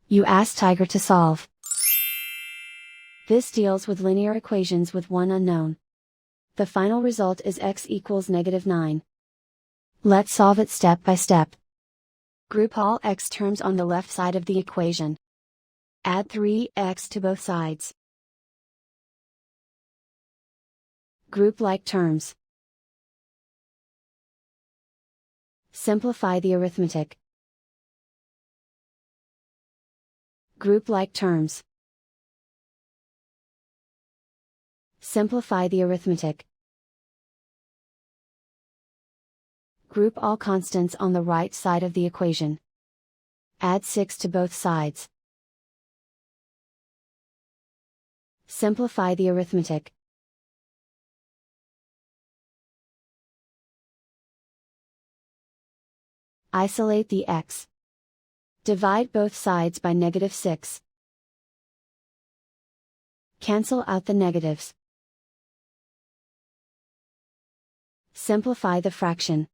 You ask Tiger to solve. This deals with linear equations with one unknown. The final result is x equals -9. Let's solve it step by step. Group all x terms on the left side of the equation. Add 3x to both sides. Group like terms. Simplify the arithmetic. Group like terms. Simplify the arithmetic. Group all constants on the right side of the equation. Add 6 to both sides. Simplify the arithmetic. Isolate the x. Divide both sides by -6. Cancel out the negatives. Simplify the fraction.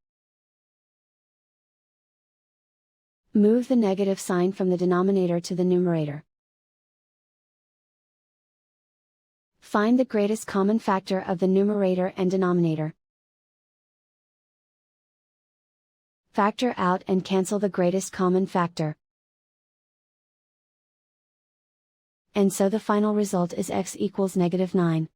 Move the negative sign from the denominator to the numerator. Find the greatest common factor of the numerator and denominator. Factor out and cancel the greatest common factor. And so the final result is x equals -9.